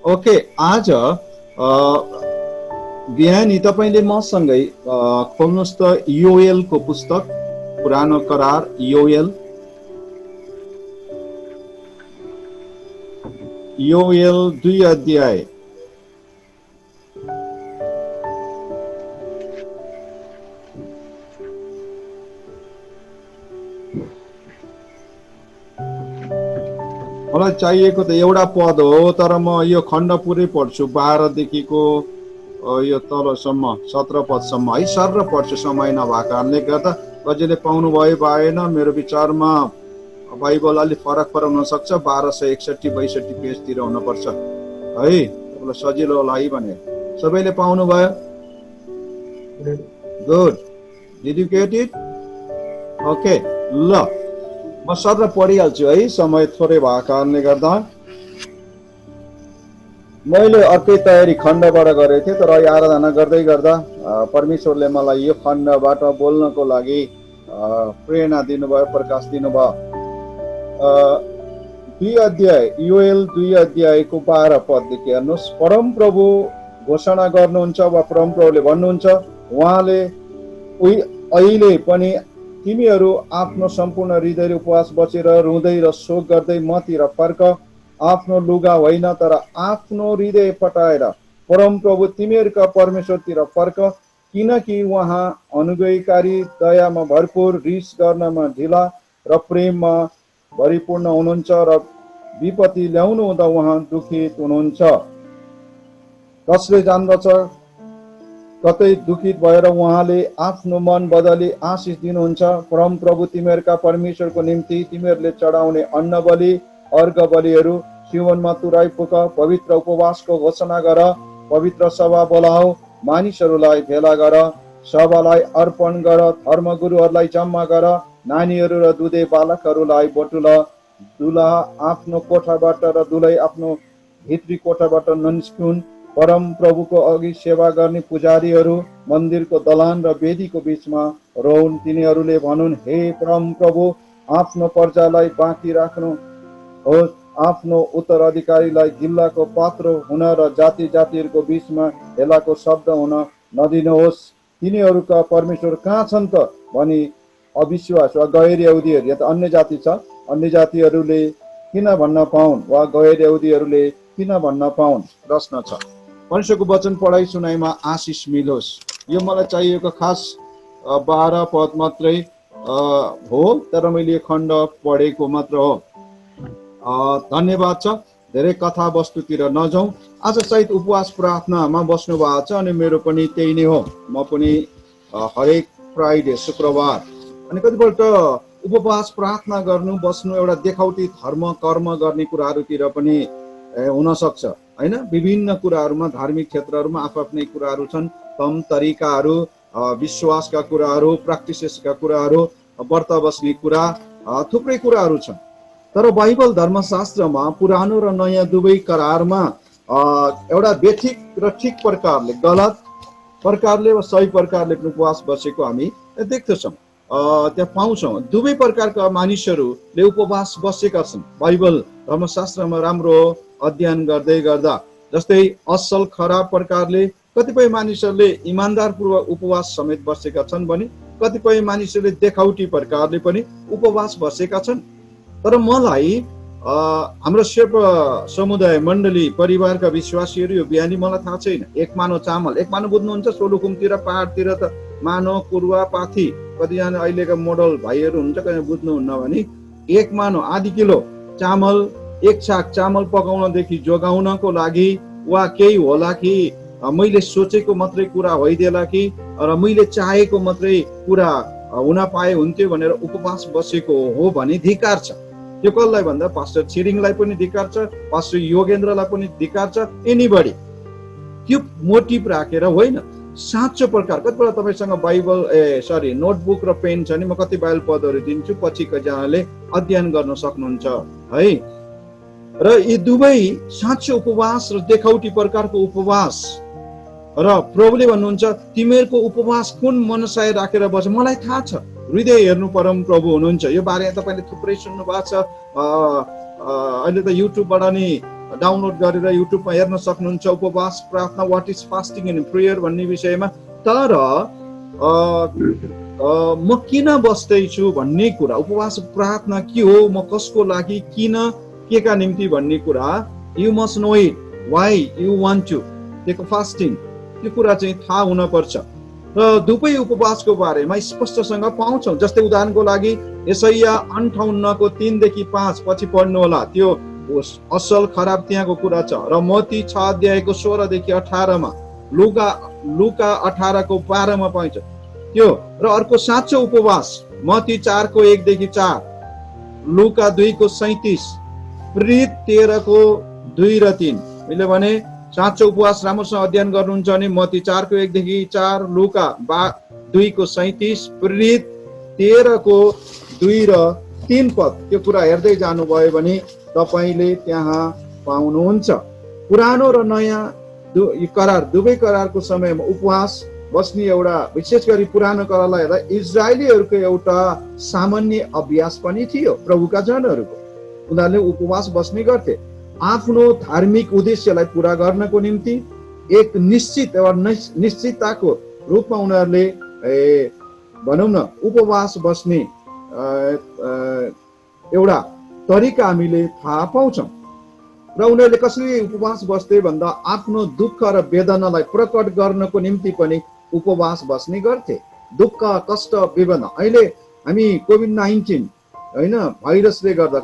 Okay, आज बिहानी तपाईँले मसँगै खोल्नुहोस् त योएलको पुस्तक, पुरानो करार योएल 2 अध्याय। मलाई चाहिएको त एउटा पद हो, तर म यो खण्ड पुरै पढ्छु 12 देखिको यो तलसम्म 17 पदसम्म है, सर पढ्छु समय नभएको कारणले गर्दा। कसैले पाउनु भयो भएन, मेरो विचारमा बाइबल अलिक फरक हुन सक्छ। 1261-62 पेजतिर हुनुपर्छ है, तपाईँलाई सजिलो होला है भने। सबैले पाउनु भयो? Good, did you get it? Okay, ल म सर पढिहाल्छु है, समय थोरै भएको कारणले गर्दा। मैले अर्कै तयारी खण्डबाट गरेको थिएँ, तर आराधना गर्दै गर्दा परमेश्वरले मलाई यो खण्डबाट बोल्नको लागि प्रेरणा दिनुभयो, प्रकाश दिनुभयो। 2 अध्याय योएल 2 अध्यायको 12 पददेखि हेर्नुहोस्। परमप्रभु घोषणा गर्नुहुन्छ वा परमप्रभुले भन्नुहुन्छ, उहाँले अहिले पनि तिमीहरू आफ्नो सम्पूर्ण हृदय उपवास बसेर रुँदै र शोक गर्दै मतिर फर्क। आफ्नो लुगा होइन तर आफ्नो हृदय पटाएर परमप्रभु तिमीहरूका परमेश्वरतिर फर्क, किनकि उहाँ अनुग्रहकारी, दयामा भरपुर, रिस गर्नमा ढिला र प्रेममा भरिपूर्ण हुनुहुन्छ र विपत्ति ल्याउनु हुँदा उहाँ दुखित हुनुहुन्छ। कसले जान्दछ, कतै दुखित भएर उहाँले आफ्नो मन बदली आशिष दिनुहुन्छ। परमप्रभु तिमीहरूका परमेश्वरको निम्ति तिमीहरूले चढाउने अन्न बलि, अर्घ बलिहरू सियोनमा तुराई फुक, पवित्र उपवासको घोषणा गर, पवित्र सभा बोलाऊ, मानिसहरूलाई भेला गर, सभालाई अर्पण गर, धर्मगुरुहरूलाई जम्मा गर, नानीहरू र दुधे बालकहरूलाई बटुल। दुला आफ्नो कोठाबाट र दुलै आफ्नो भित्री कोठाबाट ननिस्कुन्। परम प्रभुको अघि सेवा गर्ने पुजारीहरू मन्दिरको दलान र वेदीको बीचमा रहन्। तिनीहरूले भनुन्, हे परम प्रभु, आफ्नो प्रजालाई बाँकी राख्नु होस्, आफ्नो उत्तराधिकारीलाई गिल्लाको पात्र हुन र जाति जातिहरूको बीचमा हेलाको शब्द हुन नदिनुहोस्। तिनीहरूका परमेश्वर कहाँ छन् त भनी अविश्वास वा गैर यहुदीहरू, या त अन्य जाति छ, अन्य जातिहरूले किन भन्न पाउन् वा गैर यहुदीहरूले किन भन्न पाउन्। प्रश्न छ। परमेश्वरको वचन पढाइ सुनाइमा आशिष मिलोस्। यो मलाई चाहिएको खास 12 पद मात्रै हो, तर मैले यो खण्ड पढेको मात्र हो। धन्यवाद छ। धेरै कथा वस्तुतिर नजाउँ। आज सायद उपवास प्रार्थनामा बस्नु भएको छ, अनि मेरो पनि त्यही नै हो। म पनि हरेक फ्राइडे, शुक्रबार अनि कतिपल्ट उपवास प्रार्थना गर्नु बस्नु एउटा देखाउटी धर्म कर्म गर्ने कुराहरूतिर पनि हुन सक्छ हैन। विभिन्न कुराहरूमा, धार्मिक क्षेत्रहरूमा आफ्नै कुराहरू छन्, तम तरिकाहरू, विश्वासका कुराहरू, प्र्याक्टिसेसका कुराहरू, व्रत बस्ने कुरा, थुप्रै कुराहरू छन्। तर बाइबल धर्मशास्त्रमा पुरानो र नयाँ दुवै करारमा एउटा बेठिक र ठिक प्रकारले, गलत प्रकारले वा सही प्रकारले उपवास बसेको हामी देख्दछौँ, त्यहाँ पाउँछौँ। दुवै प्रकारका मानिसहरूले उपवास बसेका छन्। बाइबल धर्मशास्त्रमा राम्रो अध्ययन गर्दै गर्दा, जस्तै असल खराब प्रकारले कतिपय मानिसहरूले इमान्दारपूर्वक उपवास समेत बसेका छन् भने कतिपय मानिसहरूले देखाउटी प्रकारले पनि उपवास बसेका छन्। तर मलाई हाम्रो सेव समुदाय मण्डली परिवारका विश्वासीहरू यो बिहानी मलाई थाहा छैन, 1 मानो चामल, 1 मानो बुझ्नुहुन्छ, सोलुखुमतिर पहाडतिर त मानो, कुरुवा, पाथी, कतिजना अहिलेका मोडल भाइहरू हुन्छ कहिले बुझ्नुहुन्न भने 1 मानो आधी किलो चामल, 1 छाक चामल पकाउनदेखि जोगाउनको लागि वा केही होला कि मैले सोचेको मात्रै कुरा होइदेला कि र मैले चाहेको मात्रै कुरा हुन पाए हुन्थ्यो भनेर उपवास बसेको हो भने धिक्कार छ। त्यो कसलाई भन्दा पास्टर छिरिङलाई पनि धिक्कार छ, पास्टर योगेन्द्रलाई पनि धिक्कार छ, एनीबडी। त्यो मोटिभ राखेर होइन, साँचो प्रकार। कतिपल्ट तपाईसँग बाइबल नोटबुक र पेन छ नि, म कति बाइबल पदहरू दिन्छु, पछि कतिजनाले अध्ययन गर्न सक्नुहुन्छ है। र यी दुवै साँचो उपवास र देखाउटी प्रकारको उपवास, र प्रभुले भन्नुहुन्छ तिमीहरूको उपवास कुन मनसाय राखेर बस, मलाई थाहा छ। हृदय हेर्नु परम प्रभु हुनुहुन्छ। यो बारे तपाईँले थुप्रै सुन्नु भएको छ। अहिले त युट्युबबाट नि डाउनलोड गरेर युट्युबमा हेर्न सक्नुहुन्छ उपवास प्रार्थना what is fasting and prayer भन्ने विषयमा। तर म किन बस्दैछु भन्ने कुरा, उपवास प्रार्थना के हो, म कसको लागि, किन, के का निम्ति भन्ने कुरा, you must know it, why you want to take fasting, त्यो कुरा चाहिँ थाहा हुन पर्छ। र दुवै उपवासको बारेमा स्पष्टसँग पाउँछौँ। जस्तै उदाहरणको लागि यशाया 58 को 3 देखि 5 पछि पढ्नु होला, त्यो असल खराब त्यहाँको कुरा छ। र मत्ती 6 अध्यायको 16 देखि 18 मा, लुका 18 को 12 मा पाइन्छ त्यो। र अर्को साँचो उपवास मत्ती 4 को 1 देखि 4, लुका 2 को 37, प्रेरित 13 को 2 र 3। मैले भने साँचो उपवास राम्रोसँग अध्ययन गर्नुहुन्छ भने मत्ती 4 को 1 देखि 4, लुका 2 को 37, प्रेरित 13 को 2 र 3 पद, त्यो कुरा हेर्दै जानुभयो भने तपाईले त्यहाँ पाउनुहुन्छ। पुरानो र नयाँ करार, दुवै करारको समयमा उपवास बस्ने एउटा, विशेष गरी पुरानो करारलाई हेर्दा इजरायलीहरूको एउटा सामान्य अभ्यास पनि थियो। प्रभुका जनहरूको उनीहरूले उपवास बस्ने गर्थे आफ्नो धार्मिक उद्देश्यलाई पूरा गर्नको निम्ति। एक निश्चित एउटा निश्चितताको रूपमा उनीहरूले भनौँ न उपवास बस्ने एउटा तरिका हामीले थाहा पाउँछौँ। र उनीहरूले कसरी उपवास बस्थे भन्दा आफ्नो दुःख र वेदनालाई प्रकट गर्नको निम्ति पनि उपवास बस्ने गर्थे। दुःख, कष्ट, वेदना, अहिले हामी कोभिड-19 होइन भाइरसले गर्दा,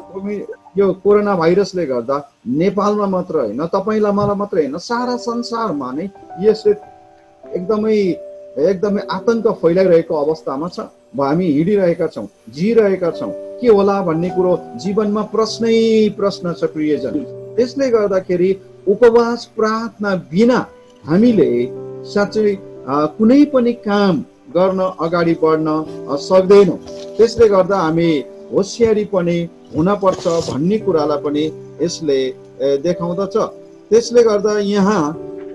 यो कोरोना भाइरसले गर्दा नेपालमा मात्र होइन, तपाईँलाई मलाई मात्र होइन, सारा संसारमा नै यसले एकदमै आतंक फैलाइरहेको अवस्थामा छ। हामी हिँडिरहेका छौँ, जिरहेका छौँ, के होला भन्ने कुरो जीवनमा प्रश्न छ प्रियजन। त्यसले गर्दाखेरि उपवास प्रार्थना बिना हामीले साँच्चै कुनै पनि काम गर्न अगाडि बढ्न सक्दैनौँ। त्यसले गर्दा हामी होसियारी पनि हुनपर्छ भन्ने कुरालाई पनि यसले देखाउँदछ। त्यसले गर्दा यहाँ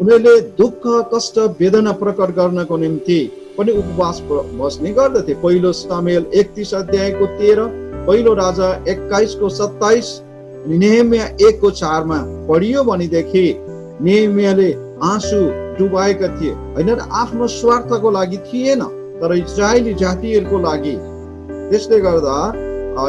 उनीहरूले दुःख, कष्ट, वेदना प्रकट गर्नको निम्ति पनि उपवास बस्ने गर्दथे। पहिलो सामुएल 31 अध्यायको 13, पहिलो राजा 21 को 27, नेहेमिया 1 को 4 मा पढियो भनेदेखि नेहेमियाले आँसु डुबाएका थिए, होइन आफ्नो स्वार्थको लागि थिएन, तर इजरायली जातिहरूको लागि। त्यसले गर्दा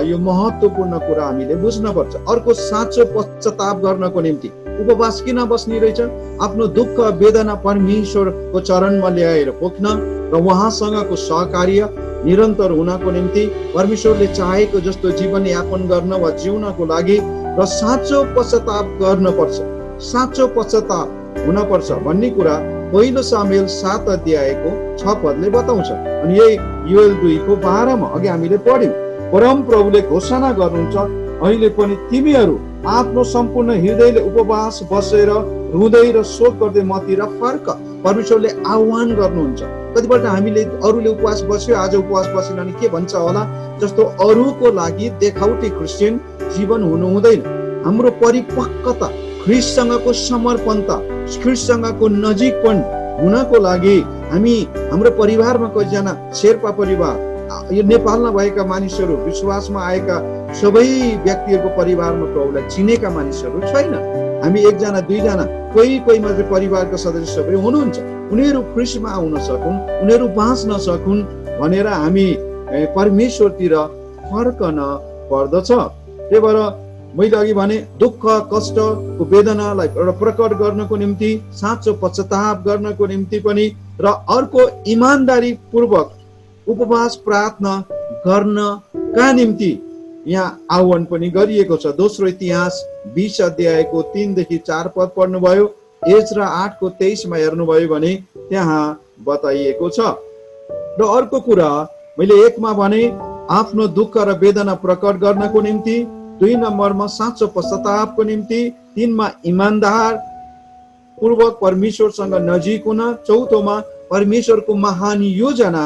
यो महत्त्वपूर्ण कुरा हामीले बुझ्नुपर्छ। अर्को साँचो पश्चाताप गर्नको निम्ति उपवास किन बस्ने रहेछ? आफ्नो दुःख वेदना परमेश्वरको चरणमा ल्याएर पोख्न र उहाँसँगको सहकार्य निरन्तर हुनको निम्ति, परमेश्वरले चाहेको जस्तो जीवन यापन गर्न वा जिउनको लागि, र साँचो पश्चाताप गर्नुपर्छ, साँचो पश्चाताप हुनपर्छ भन्ने कुरा पहिलो सामुएल 7 अध्यायको 6 पदले बताउँछ। अनि यही योएल 2 को 12 मा अघि हामीले पढ्यौँ, परम प्रभुले घोषणा गर्नुहुन्छ, अहिले पनि तिमीहरू आफ्नो सम्पूर्ण हृदयले उपवास बसेर रुँदै र शोक गर्दै मतिर फर्क। परमेश्वरले आह्वान गर्नुहुन्छ। कतिपल्ट हामीले अरूले उपवास बस्यो, आज उपवास बसेन भने के भन्छ होला जस्तो अरूको लागि देखाउटी क्रिस्चियन जीवन हुनु हुँदैन। हाम्रो परिपक्वता, ख्रिस्टसँगको समर्पणता, ख्रिस्टसँगको नजिकपन हुनको लागि हामी, हाम्रो परिवारमा कतिजना शेर्पा परिवार, यो नेपालमा भएका मानिसहरू, विश्वासमा आएका सबै व्यक्तिहरूको परिवारमा प्रभुलाई चिनेका मानिसहरू छैन। हामी 1 जना 2 जना, कोही मात्रै परिवारका सदस्य सबै हुनुहुन्छ। उनीहरू ख्रिस्टमा आउन सकुन्, उनीहरू बाँच्न सकुन् भनेर हामी परमेश्वरतिर फर्कन पर्दछ। त्यही भएर मैले अघि भने दुःख, कष्टको वेदनालाई एउटा प्रकट गर्नको निम्ति, साँचो पश्चाताप गर्नको निम्ति पनि, र अर्को इमानदारी पूर्वक उपवास प्रार्थना गर्नका निम्ति यहाँ आह्वान पनि गरिएको छ। दोस्रो इतिहास 20 अध्यायको 3 देखि 4 पद पढ्नुभयो, एज्रा 8 को 23 मा हेर्नुभयो भने त्यहाँ बताइएको छ। र अर्को कुरा मैले 1 मा भने आफ्नो दुःख र वेदना प्रकट गर्नको निम्ति, 2 नम्बरमा साँचो पश्चातापको निम्ति, 3 मा इमानदार पूर्वक परमेश्वरसँग नजिक हुन, 4थोमा परमेश्वरको महान योजना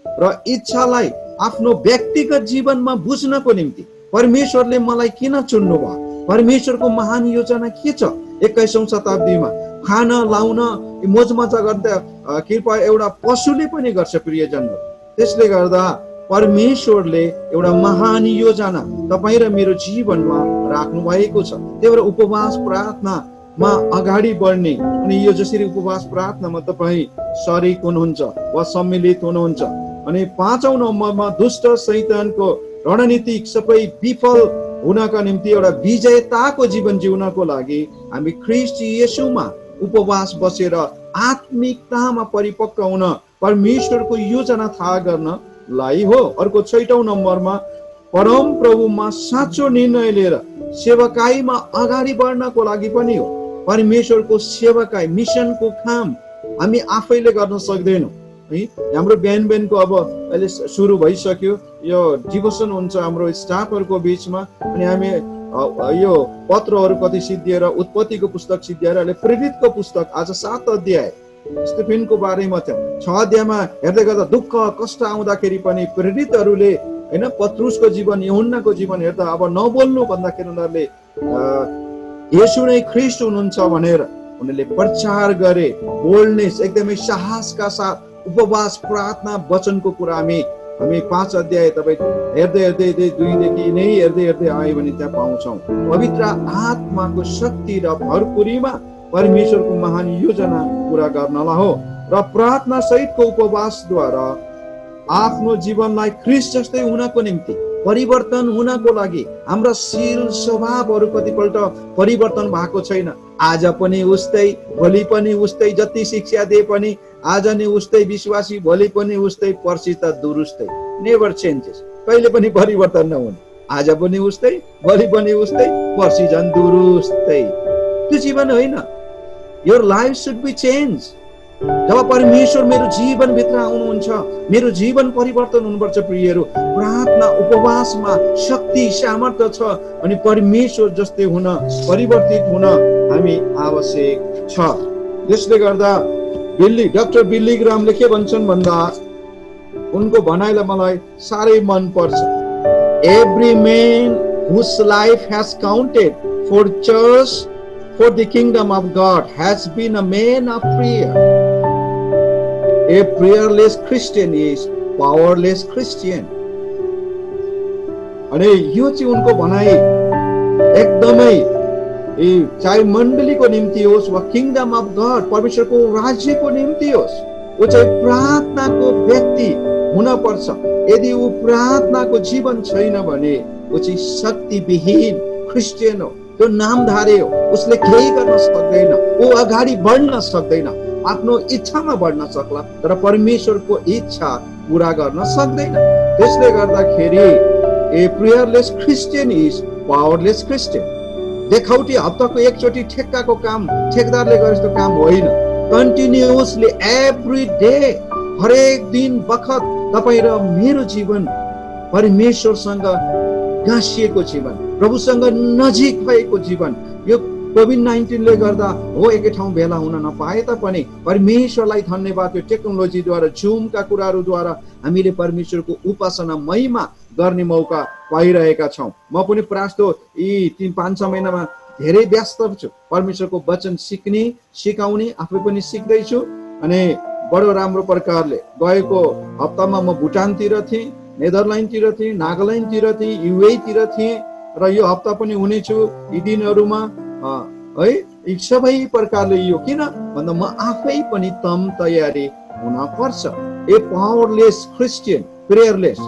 र इच्छालाई आफ्नो व्यक्तिगत जीवनमा बुझ्नको निम्ति, परमेश्वरले मलाई किन चुन्नु भयो, परमेश्वरको महान योजना के छ। 21औं शताब्दीमा खान लाउन मोजमजा गर्दा कृपया एउटा पशुले पनि गर्छ प्रियजनहरू। त्यसले गर्दा परमेश्वरले एउटा महान योजना तपाईँ र मेरो जीवनमा राख्नु भएको छ। त्यही भएर उपवास प्रार्थनामा अगाडि बढ्ने, अनि यो जसरी उपवास प्रार्थनामा तपाईँ सरिक हुनुहुन्छ वा सम्मिलित हुनुहुन्छ, अनि 5औं नम्बरमा दुष्ट शैतानको रणनीति सबै विफल हुनका निम्ति एउटा विजयताको जीवन जिउनको लागि हामी ख्रीष्ट येशूमा उपवास बसेर आत्मिकतामा परिपक्व हुन, परमेश्वरको योजना थाहा गर्नलाई हो। अर्को 6औं नम्बरमा परम प्रभुमा साँचो निर्णय लिएर सेवकाईमा अगाडि बढ्नको लागि पनि हो। परमेश्वरको सेवकाई, मिसनको काम हामी आफैले गर्न सक्दैनौँ है। हाम्रो बिहानको अब अहिले सुरु भइसक्यो, यो डिभोसन हुन्छ हाम्रो स्टाफहरूको बिचमा, अनि हामी यो पत्रहरू कति सिद्धिएर उत्पत्तिको पुस्तक सिद्धिएर अहिले प्रेरितको पुस्तक आज 7 अध्याय स्टेफेनको बारेमा थियो। 6 अध्यायमा हेर्दै गर्दा दुःख कष्ट आउँदाखेरि पनि प्रेरितहरूले हैन पत्रुसको जीवन, यूहन्नाको जीवन हेर्दा अब नबोल्नु भन्दाखेरि उनीहरूले येशू नै ख्रीष्ट हुनुहुन्छ भनेर उनीहरूले प्रचार गरे। बोल्डनेस, एकदमै साहसका साथ उपवास प्रार्थना वचनको कुरा हामी 5 अध्याय तपाईँ हेर्दै 2देखि नै हेर्दै आयो भने त्यहाँ पाउँछौँ। पवित्र आत्माको शक्ति र भरपुरीमा परमेश्वरको महान योजना पूरा गर्नलाई हो र प्रार्थना सहितको उपवासद्वारा आफ्नो जीवनलाई ख्रीष्ट जस्तै हुनको निम्ति, परिवर्तन हुनको लागि हाम्रा शील स्वभावहरू कतिपल्ट परिवर्तन भएको छैन। आज पनि उस्तै, भोलि पनि उस्तै, जति शिक्षा दिए पनि आज नि उस्तै विश्वासी, भोलि पनि उस्तै, पर्सि त दुरुस्तै। नेभर चेन्जेस, कहिले पनि परिवर्तन नहुने। आज पनि उस्तै, भोलि पनि उस्तै, पर्सि झन् दुरुस्तै। त्यो जीवन होइन। Your life should be change. जब परमेश्वर मेरो जीवन भित्र आउनुहुन्छ, मेरो जीवन परिवर्तन हुनुपर्छ। प्रियहरू, प्रार्थना उपवासमा शक्ति सामर्थ्य छ, अनि परमेश्वर जस्तै हुन, परिवर्तित हुन हामी आवश्यक छ। यसले गर्दा डाक्टर बिल्ली ग्रामले के भन्छन् भन्दा, उनको भनाइलाई मलाई साह्रै मन पर्छ। Every man whose life has counted for church, for the kingdom of God, has been a man of prayer. A prayerless Christian is powerless Christian. अनि यो चाहिँ उनको भनाइ एकदमै चाहे मण्डलीको निम्ति होस् वा किङडम अफ गड, परमेश्वरको राज्यको निम्ति होस्, वो चाहिँ प्रार्थनाको व्यक्ति हुन पर्छ। यदि ऊ प्रार्थनाको जीवन छैन भने वो चाहिँ शक्तिविहीन क्रिस्चियन हो, त्यो नामधारी हो, उसले केही गर्न सक्दैन, ऊ अगाडि बढ्न सक्दैन। आफ्नो इच्छामा बढ्न सक्ला तर परमेश्वरको इच्छा पूरा गर्न सक्दैन। त्यसले गर्दाखेरि ए प्रेयरलेस क्रिस्चियन इज पावरलेस क्रिस्चियन। देखाउटी हप्ताको एकचोटि ठेक्काको काम ठेकदारले गरे जस्तो काम होइन। कन्टिन्युअसली एभ्री डे, हरेक दिन बखत तपाईँ र मेरो जीवन परमेश्वरसँग गाँसिएको जीवन, प्रभुसँग नजिक भएको जीवन। यो कोभिड-19 ले गर्दा हो एकै ठाउँ भेला हुन नपाए तापनि परमेश्वरलाई धन्यवाद, यो टेक्नोलोजीद्वारा, जुमका कुराहरूद्वारा हामीले परमेश्वरको उपासना महिमा गर्ने मौका पाइरहेका छौँ। म पनि प्रायः यी 3-5 महिनामा धेरै व्यस्त छु। परमेश्वरको वचन सिक्ने, सिकाउने, आफै पनि सिक्दैछु। अनि बडो राम्रो प्रकारले गएको हप्तामा म भुटानतिर थिएँ, नेदरल्यान्डतिर थिएँ, नागाल्यान्डतिर थिएँ, युएतिर थिएँ र यो हप्ता पनि हुनेछु यी दिनहरूमा है। यी सबै प्रकारले यो किन भन्दा म आफै पनि तम तयारी हुन पर्छ। ए पावरलेस क्रिस्चियन, प्रेयरलेस,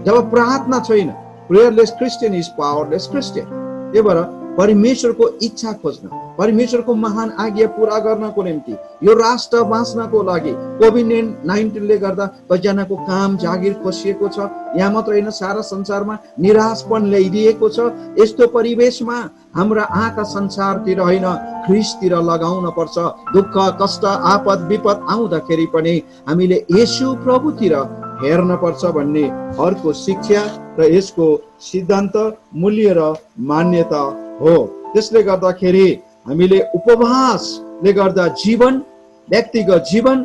जब प्रार्थना छैन, प्रेयरलेस क्रिस्चियन इज पावरलेस क्रिस्चियन। त्यही भएर परमेश्वरको इच्छा खोज्न, परमेश्वरको महान आज्ञा पूरा गर्नको निम्ति, यो राष्ट्र बाँच्नको लागि कोभिड-19 ले गर्दा कतिजनाको काम जागिर खोसिएको छ। यहाँ मात्र होइन, सारा संसारमा निराशपन ल्याइदिएको छ। यस्तो परिवेशमा हाम्रा आँखा संसारतिर होइन, ख्रीष्टतिर लगाउन पर्छ। दुःख कष्ट आपद विपद आउँदाखेरि पनि हामीले येशू प्रभुतिर हेर्न पर्छ भन्ने अर्को शिक्षा र यसको सिद्धान्त, मूल्य र मान्यता हो। त्यसले गर्दाखेरि हामीले उपवासले गर्दा जीवन, व्यक्तिगत जीवन,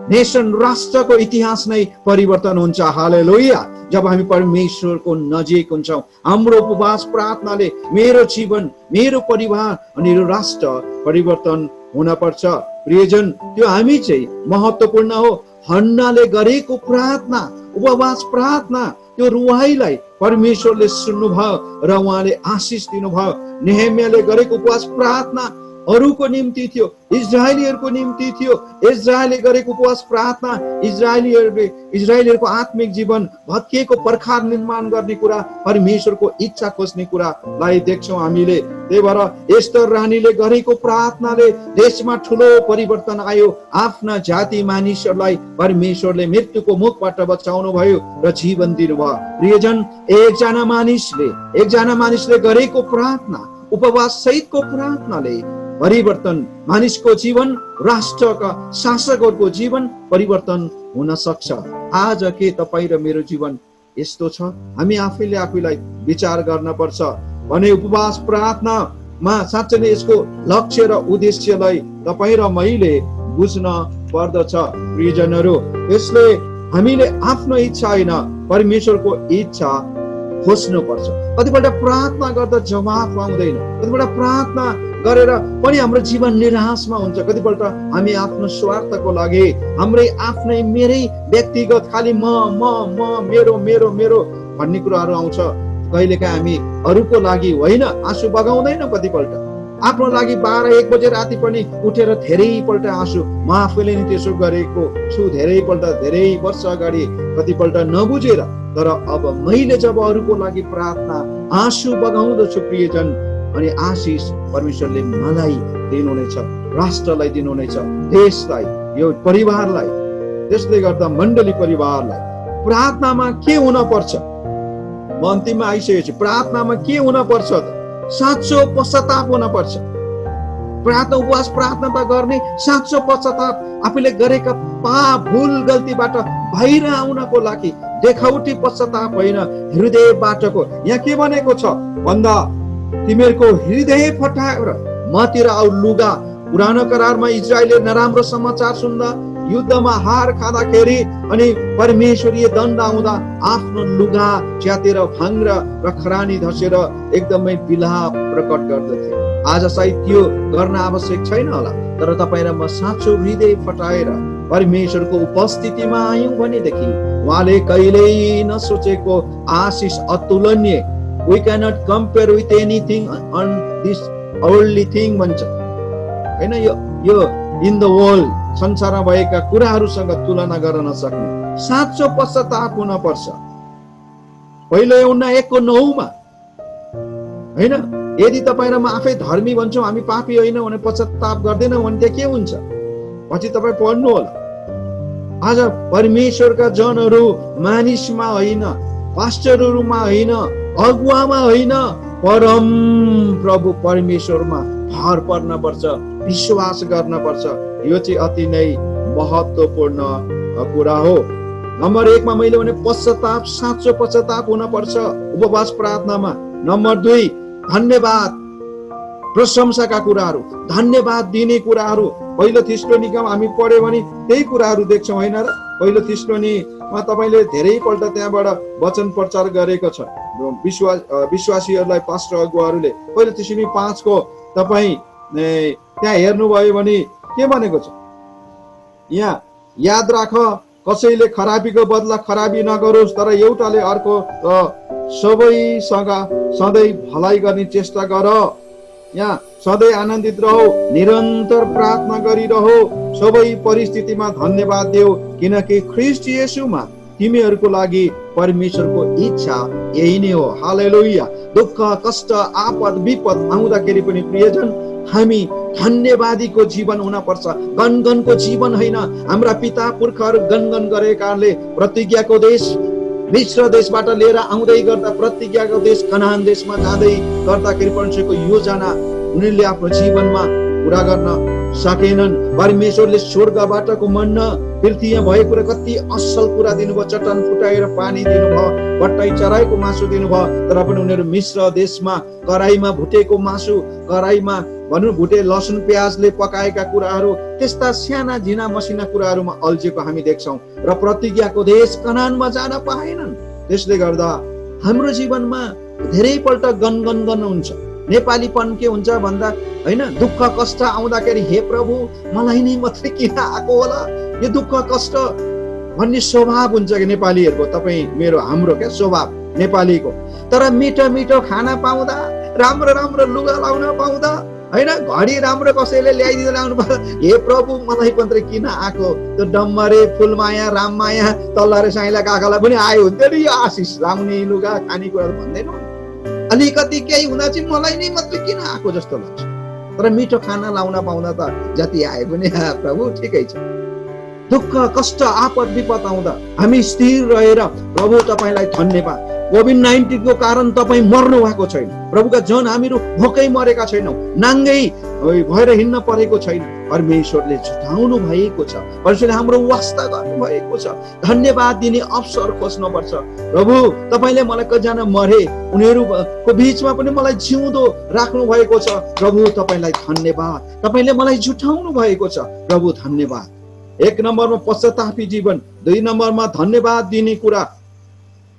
नेसन, राष्ट्रको इतिहास नै परिवर्तन हुन्छ। हालेलुया। जब हामी परमेश्वरको नजिक हुन्छौँ, हाम्रो उपवास प्रार्थनाले मेरो जीवन, मेरो परिवार अनि मेरो राष्ट्र परिवर्तन हुन पर्छ। प्रियजन, त्यो हामी चाहिँ महत्त्वपूर्ण हो। हन्नाले गरेको प्रार्थना, उपवास प्रार्थना, त्यो रुवाईलाई परमेश्वरले सुन्नुभयो र उहाँले आशिष दिनुभयो। नेहेमियाले गरेको उपवास प्रार्थना अरूको निम्ति थियो, इजरायलीहरूको निम्ति थियो। इजरायलले गरेको उपवास प्रार्थना इजरायलीहरूको आत्मिक जीवन भत्किएको पर्खाल निर्माण गर्ने कुरा, परमेश्वरको इच्छा खोज्ने कुरालाई देख्छौँ हामीले। त्यही भएर एस्तर रानीले गरेको प्रार्थनाले देशमा ठुलो परिवर्तन आयो। आफ्ना जाति मानिसहरूलाई परमेश्वरले मृत्युको मुखबाट बचाउनु भयो र जीवन दिनुभयो। प्रियजन, एकजना मानिसले गरेको प्रार्थना, उपवास सहितको प्रार्थनाले परिवर्तन, मानिसको जीवन, राष्ट्रका शासकहरूको जीवन परिवर्तन हुन सक्छ। आज के तपाईँ र मेरो जीवन यस्तो छ? हामी आफैलाई विचार गर्न पर्छ भने उपवास प्रार्थनामा साँच्चै नै यसको लक्ष्य र उद्देश्यलाई तपाईँ र मैले बुझ्न पर्दछ। प्रियजनहरू, यसले हामीले आफ्नो इच्छा होइन, परमेश्वरको इच्छा खोज्नु पर्छ। कतिपल्ट प्रार्थना गर्दा जवाफ पाउँदैन, कतिपल्ट प्रार्थना गरेर पनि हाम्रो जीवन निराशमा हुन्छ। कतिपल्ट हामी आफ्नो स्वार्थको लागि, हाम्रै आफ्नै मेरै व्यक्तिगत खालि म मेरो मेरो मेरो भन्ने कुराहरू आउँछ। कहिलेकाहीँ हामी अरूको लागि होइन आँसु बगाउँदैन। कतिपल्ट आफ्नो लागि 12-1 बजे राति पनि उठेर धेरैपल्ट आँसु, म आफैले नि त्यसो गरेको छु धेरैपल्ट, धेरै वर्ष अगाडि, कतिपल्ट नबुझेर। तर अब मैले जब अरूको लागि प्रार्थना आँसु बगाउँदछु प्रियजन, अनि आशिष परमेश्वरले मलाई दिनुहुनेछ, राष्ट्रलाई दिनुहुनेछ, देशलाई, यो परिवारलाई। त्यसले गर्दा मण्डली परिवारलाई प्रार्थनामा के हुन पर्छ? म अन्तिममा आइसकेको छु। प्रार्थनामा के हुन पर्छ त? साँचो पश्चाताप हुन पर्छ। प्रार्थना, उपवास प्रार्थना त गर्ने साँचो पश्चाताप, आफूले गरेका पाप भुल गल्तीबाट बाहिर आउनको लागि देखाउटी पश्चाताप होइन, हृदयबाटको। यहाँ के भनेको छ भन्दा, तिमीहरूको हृदय फटाएर मतिर आउ लुगा। पुरानो करारमा इजरायलले नराम्रो समाचार सुन्दा, युद्धमा हार खाँदाखेरि अनि परमेश्वरीय दण्ड आउँदा आफ्नो लुगा च्यातेर भाङ्र र खरानी धसेर एकदमै विलाप प्रकट गर्दथे। आज सायद त्यो गर्न आवश्यक छैन होला, तर तपाईँ र म साँचो हृदय फटाएर परमेश्वरको उपस्थितिमा आयौँ भनेदेखि उहाँले कहिल्यै नसोचेको आशिष अतुलनीय, we cannot compare with anything on this worldly thing भन्छ हैन। यो इन द वर्ल्ड, संसारमा भएका कुराहरूसँग तुलना गर्न नसक्ने साँचो पश्चाताप हुन पर्छ। पहिलो यूहन्ना 1:9 हैन, यदि तपाईँ र म आफै धर्मी भन्छौँ, हामी पापी होइन भने पश्चाताप गर्दैनौँ भने के हुन्छ? पछि तपाईँ पढ्नु होला। आज परमेश्वरका जनहरू मानिसमा होइन, पास्टरहरूमा होइन, अगुवामा होइन, परम प्रभु परमेश्वरमा भर पर्न पर्छ, विश्वास गर्न पर्छ। यो चाहिँ अति नै महत्त्वपूर्ण कुरा हो। नम्बर 1 मा मैले भने पश्चाताप, साँचो पश्चाताप हुन पर्छ उपवास प्रार्थनामा। नम्बर 2, धन्यवाद, प्रशंसाका कुराहरू, धन्यवाद दिने कुराहरू। पहिलो थिस्सलुनीकामा हामी पढ्यो भने त्यही कुराहरू देख्छौँ होइन र? पहिलो थिस्सलुनीमा तपाईँले धेरैपल्ट त्यहाँबाट वचन प्रचार गरेको छ विश्वासीहरूलाई, पास्टर अगुवाहरूले। पहिलो थिस्सलुनी 5 को तपाईँ त्यहाँ हेर्नुभयो भने के भनेको छ? यहाँ याद राख, कसैले खराबीको बदला खराबी नगरोस्, तर एउटाले अर्को सबैसँग सधैँ भलाइ गर्ने चेष्टा गर। यहाँ सधैँ आनन्दित रहो, निरन्तर प्रार्थना गरिरहो, सबै परिस्थितिमा धन्यवाद देऊ, किनकि ख्रीष्ट येशूमा तिमीहरूको लागि परमेश्वरको इच्छा यही नै हो। हालेलुया। दुःख, कष्ट, आपद, विपद आउँदाखेरि पनि प्रियजन, हामी धन्यवादीको जीवन हुन पर्छ, गनगनको जीवन होइन। हाम्रा पिता पुर्खाहरू गनगन गरेका कारणले प्रतिज्ञाको देश मिश्र देशबाट लिएर आउँदै गर्दा प्रतिज्ञाको देश कनान देशमा जाँदै गर्दाखेरि परमेश्वरको योजना उनीहरूले आफ्नो जीवनमा पूरा गर्न सकेनन्। परमेश्वरले स्वर्गबाटको मन्ना, पृथ्वीमा भएको कुरा, कति असल कुरा दिनुभयो। चट्टान फुटाएर पानी दिनुभयो, बट्टाई चराएको मासु दिनुभयो, तर पनि उनीहरू मिश्र देशमा कराईमा भुटेको मासु, कराईमा भनौँ भुटे लसुन प्याजले पकाएका कुराहरू, त्यस्ता साना झिना मसिना कुराहरूमा अल्झेको हामी देख्छौँ र प्रतिज्ञाको देश कनानमा जान पाएनन्। त्यसले गर्दा हाम्रो जीवनमा धेरैपल्ट गनगन हुन्छ, नेपालीपन के हुन्छ भन्दा हैन, दुःख कष्ट आउँदाखेरि हे प्रभु मलाई नै मात्रै किन आएको होला यो दुःख कष्ट भन्ने स्वभाव हुन्छ कि नेपालीहरूको, तपाईँ मेरो हाम्रो क्या स्वभाव नेपालीको। तर मिठो मिठो खाना पाउँदा, राम्रो राम्रो लुगा लाउन पाउँदा हैन, घडी राम्रो कसैले ल्याइदिँदै ल्याउनु पर्छ, हे प्रभु मलाई मात्रै किन आएको, त्यो डम्बरे फुलमाया राममाया तल्लारे साइला काकालाई पनि आयो हुन्थ्यो नि यो आशिष, लाउने लुगा खानेकुरा भन्दैनौ, अलिकति केही हुँदा चाहिँ मलाई नै मात्रै किन आएको जस्तो लाग्छ। तर मिठो खाना लाउन पाउँदा त जति आए पनि प्रभु ठिकै छ। दुःख कष्ट आपद विपद आउँदा हामी स्थिर रहेर प्रभु तपाईँलाई धन्यवाद, कोभिड-19 को कारण तपाईँ मर्नु भएको छैन प्रभुका जन, हामीहरू भोकै मरेका छैनौँ, नाङ्गै भएर हिँड्न परेको छैन, परमेश्वरले छुटाउनु भएको छ, परमेश्वरले हाम्रो वास्ता गर्नु भएको छ। धन्यवाद दिने अवसर खोज्नुपर्छ। प्रभु तपाईँले मलाई कतिजना मरे उनीहरूको बिचमा पनि मलाई जिउँदो राख्नु भएको छ, प्रभु तपाईँलाई धन्यवाद। तपाईँले मलाई जुटाउनु भएको छ, प्रभु धन्यवाद। 1 नम्बरमा पश्चातापी जीवन, 2 नम्बरमा धन्यवाद दिने कुरा,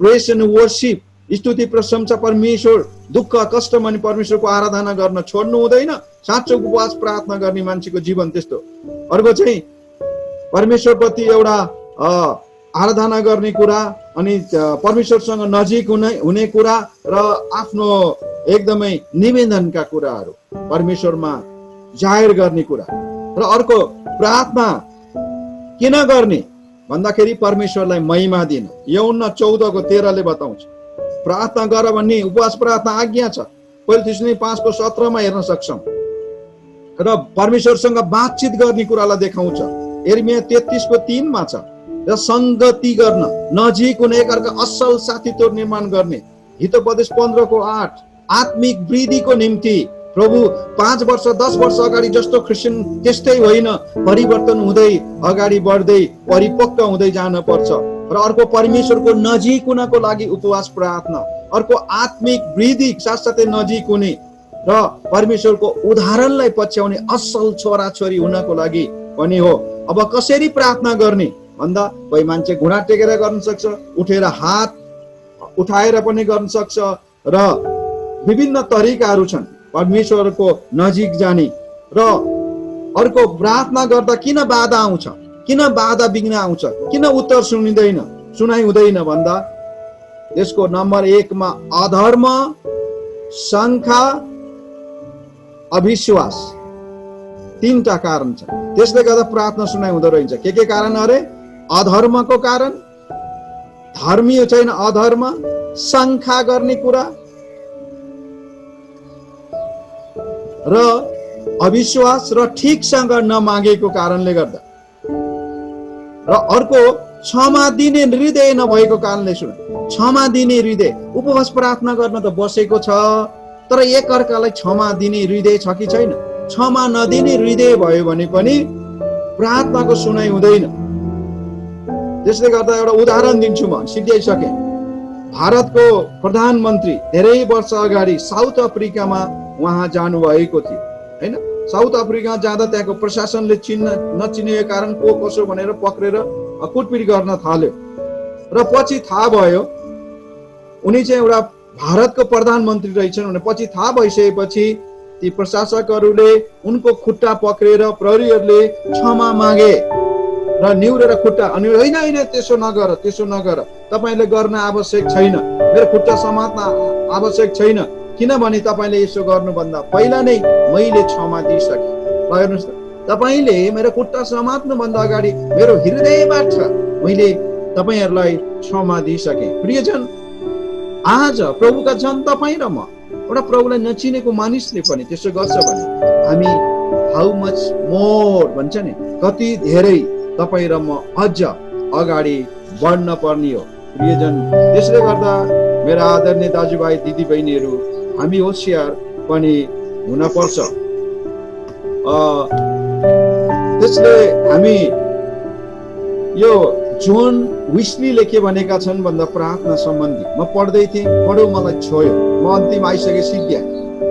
प्रेज एन्ड वर्शिप, स्तुति प्रशंसा परमेश्वर, दुःख कष्टमा पनि परमेश्वरको आराधना गर्न छोड्नु हुँदैन। साँचो उपवास प्रार्थना गर्ने मान्छेको जीवन त्यस्तो। अर्को चाहिँ परमेश्वर प्रति एउटा आराधना गर्ने कुरा, अनि परमेश्वरसँग नजिक हुने कुरा र आफ्नो एकदमै निवेदनका कुराहरू परमेश्वरमा जाहेर गर्ने कुरा। र अर्को प्रार्थना किन गर्ने भन्दाखेरि परमेश्वरलाई महिमा दिन। यूहन्ना 14:13 बताउँछ प्रार्थना गर भन्ने उपवास प्रार्थना आज्ञा छ। पहिलो थिस्सलुनी 5:17 हेर्न सक्छौं। र परमेश्वरसँग बातचित गर्ने कुरालाई देखाउँछ। यिर्मया 33:3 छ। र संगति गर्न, नजिक हुने, एकअर्का असल साथीत्व निर्माण गर्ने। हितोपदेश 15:8 आत्मिक वृद्धिको निम्ति प्रभु 5 वर्ष 10 वर्ष अगाडि जस्तो क्रिस्चियन त्यस्तै होइन, परिवर्तन हुँदै अगाडि बढ्दै परिपक्व हुँदै जान पर्छ। र अर्को परमेश्वरको नजिक हुनको लागि उपवास प्रार्थना, अर्को आत्मिक वृद्धि साथसाथै नजिक हुने र परमेश्वरको उदाहरणलाई पछ्याउने असल छोराछोरी हुनको लागि पनि हो। अब कसरी प्रार्थना गर्ने भन्दा कोही मान्छे घुँडा टेकेर गर्न सक्छ, उठेर हात उठाएर पनि गर्न सक्छ, र विभिन्न तरिकाहरू छन् परमेश्वरको नजिक जाने। र अर्को प्रार्थना गर्दा किन बाधा आउँछ, किन बाधा विघ्न आउँछ, किन उत्तर सुनाइ हुँदैन भन्दा यसको नम्बर 1 मा अधर्म, शङ्का, अविश्वास, 3टा कारण छ। त्यसले गर्दा प्रार्थना सुनाइ हुँदो रहेछ। के कारण अरे? अधर्मको कारण, धर्मी छैन अधर्म, शङ्का गर्ने कुरा र अविश्वास र ठिकसँग नमागेको कारणले गर्दा। र अर्को क्षमा दिने हृदय नभएको कारणले। सुन, क्षमा दिने हृदय, उपवास प्रार्थना गर्न त बसेको छ, तर एकअर्कालाई क्षमा दिने हृदय छ कि छैन? क्षमा नदिने हृदय भयो भने पनि प्रार्थनाको सुनाइ हुँदैन। त्यसले गर्दा एउटा उदाहरण दिन्छु, म सिद्ध्याइसके। भारतको प्रधानमन्त्री धेरै वर्ष अगाडि साउथ अफ्रिकामा उहाँ जानुभएको थियो हैन। साउथ अफ्रिका जाँदा त्यहाँको प्रशासनले नचिनेको कारण को कसो भनेर पक्रेर कुटपिट गर्न थाल्यो। र पछि थाहा भयो उनी चाहिँ एउटा भारतको प्रधानमन्त्री रहेछन् भने पछि थाहा भइसकेपछि ती प्रशासकहरूले उनको खुट्टा पक्रेर प्रहरीहरूले क्षमा मागे र निहुरेर खुट्टा, अनि होइन त्यसो नगर, तपाईले गर्न आवश्यक छैन, मेरो खुट्टा समात्न आवश्यक छैन, किनभने तपाईले यसो गर्नुभन्दा पहिला नै मैले क्षमा दिइसके। हेर्नुहोस् त, तपाईले मेरो खुट्टा समात्नु भन्दा अगाडि मेरो हृदयबाट मैले तपाईहरुलाई क्षमा दिइसके। प्रियजन, आज प्रभुका जन तपाईँ र म एउटा प्रभुलाई नचिनेको मानिसले पनि त्यसो गर्छ भने हामी हाउ मच मोर भन्छ नि, कति धेरै तपाईँ र म अझ अगाडि बढ्न पर्ने हो। प्रियजन, त्यसले गर्दा मेरा आदरणीय दाजुभाइ दिदीबहिनीहरू, हामी होशियार पनि हुन पर्छ। त्यसले हामी यो जोन विस्लीले के भनेका छन् भन्दा प्रार्थना सम्बन्धी म पढ्दै थिएँ, पढ्यो मलाई छोयो, म अन्तिम आइसके सिद्ध्या।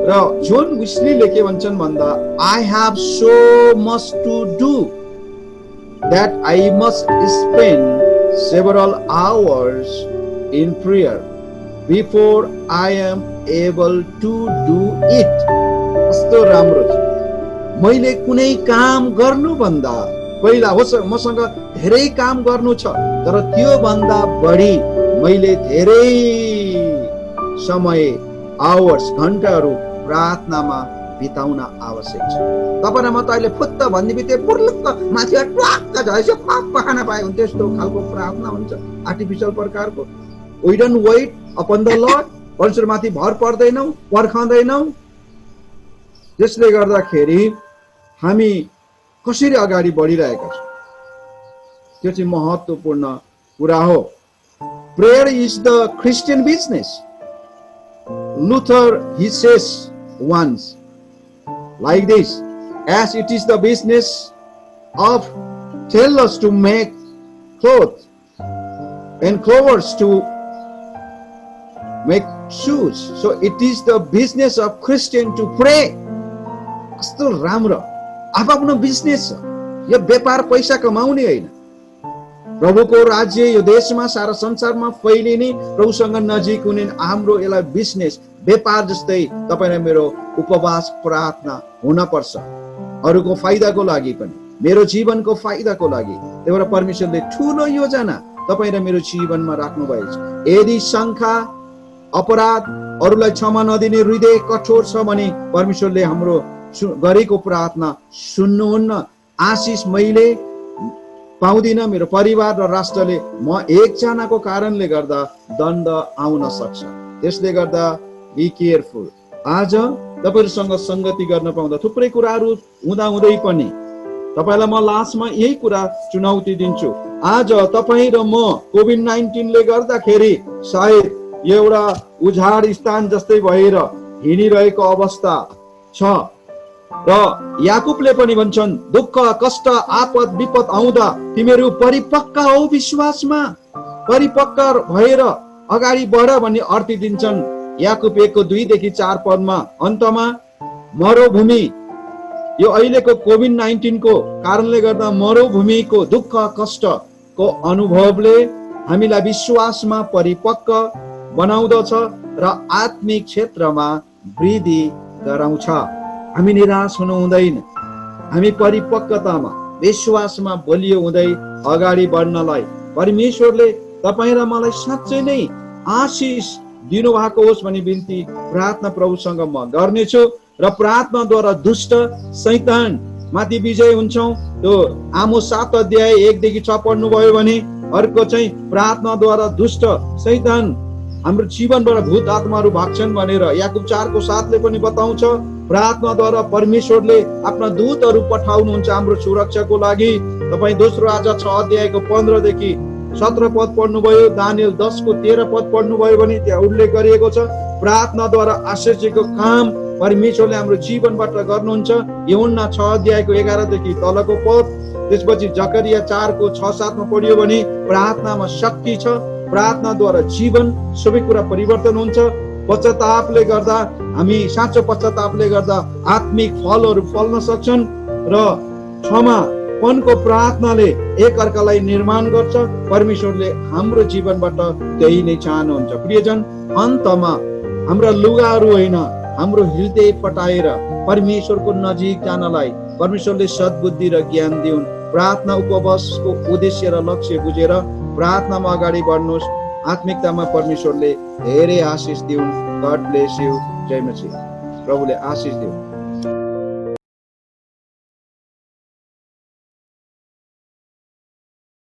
र जोन विस्लीले के भन्छन् भन्दा I have so much to do that I must spend several hours in prayer before I am able to do it. कस्तो राम्रो छ। मैले कुनै काम गर्नुभन्दा पहिला होस् मसँग धेरै काम गर्नु छ, तर त्यो भन्दा बढी मैले धेरै समय आवर्स घण्टाहरू प्रार्थनामा बिताउन आवश्यक छ। तपाईँ म त अहिले फुत्त भन्ने बित्तिकै पुर्लुक्क माथि ट्वाक्क झरेछ पाप खान पाए हुन्थ्यो, त्यस्तो खालको प्रार्थना हुन्छ आर्टिफिसियल प्रकारको। We don't wait upon the Lord, परमेश्वरमाथि भर पर्दैनौँ, पर्खँदैनौँ। त्यसले गर्दाखेरि हामी कसरी अगाडि बढिरहेका छौँ त्यो चाहिँ महत्त्वपूर्ण कुरा हो। Prayer is the Christian business. Luther, he says once like this, as it is the business of tailors to make clothes and clovers to make shoes, so it is the business of Christian to pray. कस्तो राम्रो, आफ्नो business छ यो, व्यापार पैसा कमाउने होइन। प्रभुको राज्य यो देशमा सारा संसारमा फैलिने, प्रभुसँग नजिक हुने हाम्रो यसलाई बिजनेस व्यापार जस्तै तपाईँ र मेरो उपवास प्रार्थना हुन पर्छ, अरूको फाइदाको लागि पनि, मेरो जीवनको फाइदाको लागि। त्यही भएर परमेश्वरले ठुलो योजना तपाईँ र मेरो जीवनमा राख्नु भएको छ। यदि शङ्का, अपराध, अरूलाई क्षमा नदिने हृदय कठोर छ भने परमेश्वरले हाम्रो गरेको प्रार्थना सुन्नुहुन्न। आशिष मैले पाउँदिन, मेरो परिवार र राष्ट्रले म एकजनाको कारणले गर्दा दण्ड आउन सक्छ। त्यसले गर्दा बी केयरफुल। आज तपाईहरुसँग संगति गर्न पाउँदा थुप्रै कुराहरू हुँदाहुँदै पनि तपाईलाई म लास्टमा यही कुरा चुनौती दिन्छु। आज तपाई र म कोभिड-19 ले गर्दाखेरि सायद एउटा उजाड स्थान जस्तै भएर हिँडिरहेको अवस्था छ र याकुबले पनि भन्छन्, दुःख, कष्ट, आपद, विपद आउँदा तिमीहरू परिपक्व हो, विश्वासमा परिपक्व भएर अगाडि बढ भन्ने अर्थ दिन्छन्। याकुब 1:2 देखि 4 पदमा अन्तमा मरुभूमि, यो अहिलेको कोभिड-19 को कारणले गर्दा मरुभूमिको दुःख कष्टको अनुभवले हामीलाई विश्वासमा परिपक्व बनाउँदछ र आत्मिक क्षेत्रमा वृद्धि गराउँछ। हामी निराश हुनु हुँदैन, हामी परिपक्वतामा विश्वासमा बलियो हुँदै अगाडि बढ्नलाई परमेश्वरले तपाईं र मलाई साँच्चै नै आशिष दिनु भएको होस् भनी बिन्ती प्रार्थना प्रभुसँग म गर्नेछु र प्रार्थनाद्वारा दुष्ट शैतान माथि विजय हुन्छौं। त्यो आमोस 7:1 देखि 6 पढ्नु भयो भने अर्को चाहिँ प्रार्थनाद्वारा दुष्ट शैतान हाम्रो जीवनबाट भूत आत्माहरू भाग्छन् भनेर याकुब 4:7 ले पनि बताउँछ। प्रार्थनाद्वारा परमेश्वरले आफ्ना दूतहरू पठाउनुहुन्छ हाम्रो सुरक्षाको लागि। तपाई दोस्रो राजा 6:15 देखि 17 पद पढ्नुभयो, दानियल 10:13 पद पढ्नुभयो भने त्यहाँ उल्लेख गरिएको छ प्रार्थनाद्वारा आश्चर्यको काम परमेश्वरले हाम्रो जीवनबाट गर्नुहुन्छ। यूहन्ना 6:11 देखि तलको पद, त्यसपछि जकरिया 4:6-7 मा पढियो भने प्रार्थनामा शक्ति छ, प्रार्थनाद्वारा जीवन सबै कुरा परिवर्तन हुन्छ। पश्चातापले गर्दा हामी साँचो पश्चातापले गर्दा आत्मिक फलहरू फल्न सक्छन् र क्षमापनको प्रार्थनाले एक अर्कालाई निर्माण गर्छ। परमेश्वरले हाम्रो जीवनबाट त्यही नै चाहनुहुन्छ। प्रियजन, अन्तमा हाम्रा लुगाहरू होइन, हाम्रो हृदय पटाएर परमेश्वरको नजिक जानलाई परमेश्वरले सद्बुद्धि र ज्ञान दिउन्। प्रार्थना उपवासको उद्देश्य र लक्ष्य बुझेर प्रार्थनामा अगाडि बढ्नुहोस्। आत्मिकतामा परमेश्वरले धेरै आशिष दिउन्। God bless you. जय मसीह। प्रभुले आशिष दिउन्।